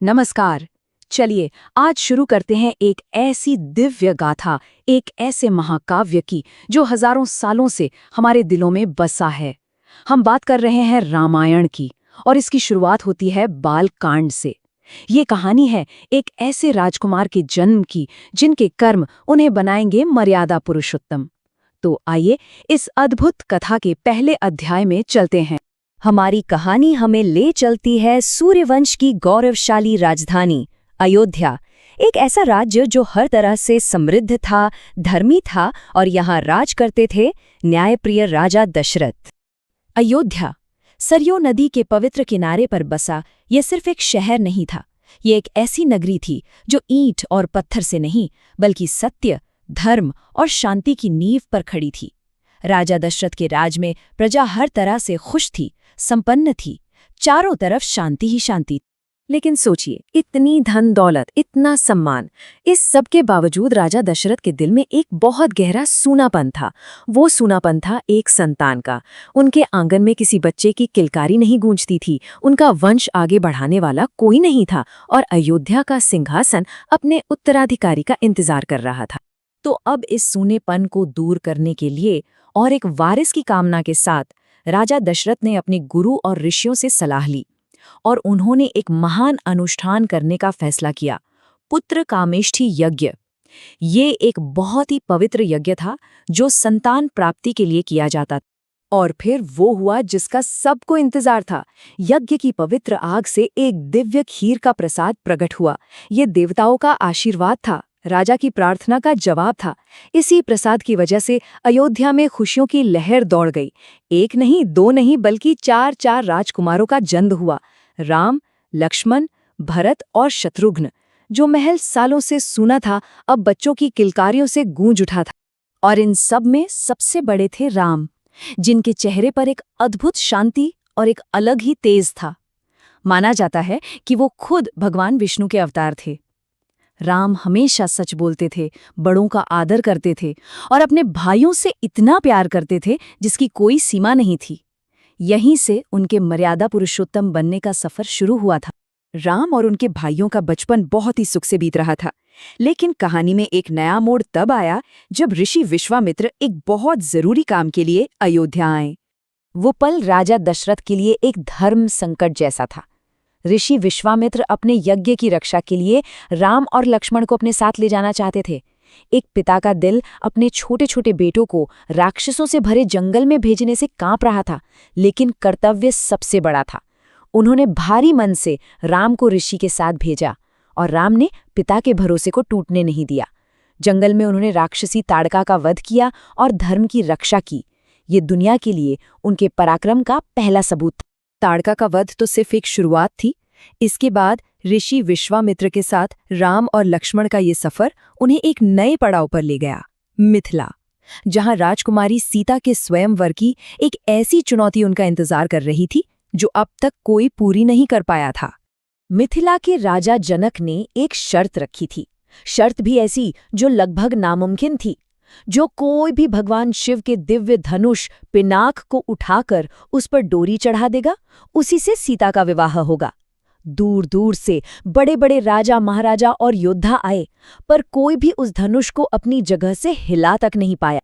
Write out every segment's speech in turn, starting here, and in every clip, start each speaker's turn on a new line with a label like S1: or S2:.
S1: नमस्कार। चलिए आज शुरू करते हैं एक ऐसी दिव्य गाथा, एक ऐसे महाकाव्य की जो हजारों सालों से हमारे दिलों में बसा है। हम बात कर रहे हैं रामायण की और इसकी शुरुआत होती है बाल कांड से। ये कहानी है एक ऐसे राजकुमार के जन्म की जिनके कर्म उन्हें बनाएंगे मर्यादा पुरुषोत्तम। तो आइए इस अद्भुत कथा के पहले अध्याय में चलते हैं।
S2: हमारी कहानी हमें ले चलती है सूर्यवंश की गौरवशाली राजधानी अयोध्या, एक ऐसा राज्य जो हर तरह से समृद्ध था, धर्मी था और यहाँ राज करते थे न्यायप्रिय राजा दशरथ।
S1: अयोध्या सरयू नदी के पवित्र किनारे पर बसा यह सिर्फ एक शहर नहीं था, ये एक ऐसी नगरी थी जो ईंट और पत्थर से नहीं बल्कि सत्य, धर्म और शांति की नींव पर खड़ी थी। राजा दशरथ के राज में प्रजा हर तरह से खुश थी, संपन्न थी, चारों तरफ शांति ही शांति। लेकिन सोचिए, इतनी धन दौलत, इतना सम्मान, इस सब के बावजूद राजा दशरथ के दिल में एक बहुत गहरा सूनापन था। वो सूनापन था एक संतान का। उनके आंगन में किसी बच्चे की किलकारी नहीं गूंजती थी, उनका वंश आगे बढ़ाने वाला कोई नहीं था और अयोध्या का सिंहासन अपने उत्तराधिकारी का इंतजार कर रहा था। तो अब इस सूनेपन को दूर करने के लिए और एक वारिस की कामना के साथ राजा दशरथ ने अपने गुरु और ऋषियों से सलाह ली और उन्होंने एक महान अनुष्ठान करने का फैसला किया, पुत्र कामेष्ठी यज्ञ। ये एक बहुत ही पवित्र यज्ञ था जो संतान प्राप्ति के लिए किया जाता था। और फिर वो हुआ जिसका सबको इंतजार था। यज्ञ की पवित्र आग से एक दिव्य खीर का प्रसाद प्रकट हुआ। ये देवताओं का आशीर्वाद था, राजा की प्रार्थना का जवाब था। इसी प्रसाद की वजह से अयोध्या में खुशियों की लहर दौड़ गई। एक नहीं, दो नहीं, बल्कि चार चार राजकुमारों का जन्म हुआ। राम, लक्ष्मण, भरत और शत्रुघ्न। जो महल सालों से सूना था अब बच्चों की किलकारियों से गूंज उठा था। और इन सब में सबसे बड़े थे राम, जिनके चेहरे पर एक अद्भुत शांति और एक अलग ही तेज था। माना जाता है कि वो खुद भगवान विष्णु के अवतार थे। राम हमेशा सच बोलते थे, बड़ों का आदर करते थे और अपने भाइयों से इतना प्यार करते थे जिसकी कोई सीमा नहीं थी। यहीं से उनके मर्यादा पुरुषोत्तम बनने का सफर शुरू हुआ था। राम और उनके भाइयों का बचपन बहुत ही सुख से बीत रहा था, लेकिन कहानी में एक नया मोड़ तब आया जब ऋषि विश्वामित्र एक बहुत जरूरी काम के लिए अयोध्या आए। वो पल राजा दशरथ के लिए एक धर्म संकट जैसा था। ऋषि विश्वामित्र अपने यज्ञ की रक्षा के लिए राम और लक्ष्मण को अपने साथ ले जाना चाहते थे। एक पिता का दिल अपने छोटे छोटे बेटों को राक्षसों से भरे जंगल में भेजने से कांप रहा था, लेकिन कर्तव्य सबसे बड़ा था। उन्होंने भारी मन से राम को ऋषि के साथ भेजा और राम ने पिता के भरोसे को टूटने नहीं दिया। जंगल में उन्होंने राक्षसी ताड़का का वध किया और धर्म की रक्षा की। ये दुनिया के लिए उनके पराक्रम का पहला सबूत था। ताड़का का वध तो सिर्फ एक शुरुआत थी। इसके बाद ऋषि विश्वामित्र के साथ राम और लक्ष्मण का ये सफर उन्हें एक नए पड़ाव पर ले गया, मिथिला, जहां राजकुमारी सीता के स्वयंवर की एक ऐसी चुनौती उनका इंतजार कर रही थी जो अब तक कोई पूरी नहीं कर पाया था। मिथिला के राजा जनक ने एक शर्त रखी थी, शर्त भी ऐसी जो लगभग नामुमकिन थी। जो कोई भी भगवान शिव के दिव्य धनुष पिनाक को उठाकर उस पर डोरी चढ़ा देगा, उसी से सीता का विवाह होगा। दूर दूर से बड़े बड़े राजा महाराजा और योद्धा आए, पर कोई भी उस धनुष को अपनी जगह से हिला तक नहीं पाया।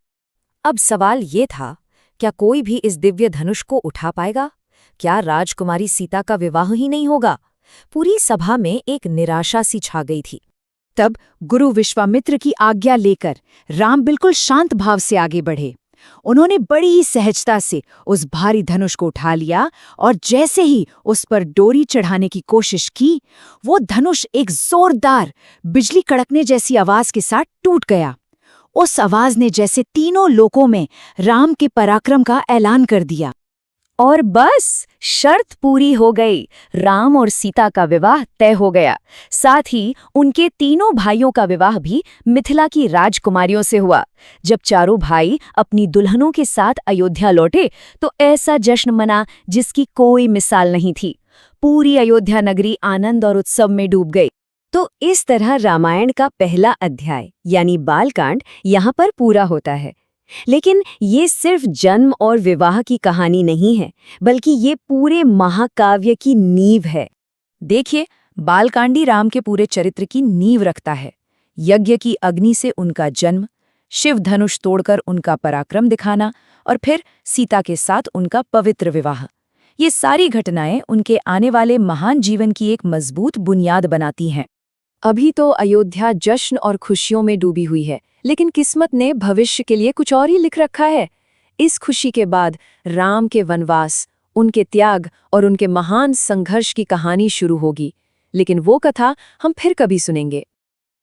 S1: अब सवाल ये था, क्या कोई भी इस दिव्य धनुष को उठा पाएगा? क्या राजकुमारी सीता का विवाह ही नहीं होगा? पूरी सभा में एक निराशा सी छा गई थी। तब गुरु विश्वामित्र की आज्ञा लेकर राम बिल्कुल शांत भाव से आगे बढ़े। उन्होंने बड़ी ही सहजता से उस भारी धनुष को उठा लिया और जैसे ही उस पर डोरी चढ़ाने की कोशिश की, वो धनुष एक जोरदार बिजली कड़कने जैसी आवाज के साथ टूट गया। उस आवाज ने जैसे तीनों लोकों में राम के पराक्रम का ऐलान कर दिया। और बस शर्त पूरी हो गई, राम और सीता का विवाह तय हो गया। साथ ही उनके तीनों भाइयों का विवाह भी मिथिला की राजकुमारियों से हुआ। जब चारों भाई अपनी दुल्हनों के साथ अयोध्या लौटे तो ऐसा जश्न मना जिसकी कोई मिसाल नहीं थी। पूरी अयोध्या नगरी आनंद और उत्सव में डूब गई। तो इस तरह रामायण का पहला अध्याय यानी बालकांड यहाँ पर पूरा होता है। लेकिन ये सिर्फ जन्म और विवाह की कहानी नहीं है, बल्कि ये पूरे महाकाव्य की नींव है। देखिए, बालकांडी राम के पूरे चरित्र की नींव रखता है। यज्ञ की अग्नि से उनका जन्म, शिव धनुष तोड़कर उनका पराक्रम दिखाना और फिर सीता के साथ उनका पवित्र विवाह। ये सारी घटनाएं उनके आने वाले महान जीवन की एक मजबूत बुनियाद बनाती हैं।
S2: अभी तो अयोध्या जश्न और खुशियों में डूबी हुई है, लेकिन किस्मत ने भविष्य के लिए कुछ और ही लिख रखा है। इस खुशी के बाद राम के वनवास, उनके त्याग और उनके महान संघर्ष की कहानी शुरू होगी। लेकिन वो कथा हम फिर कभी सुनेंगे।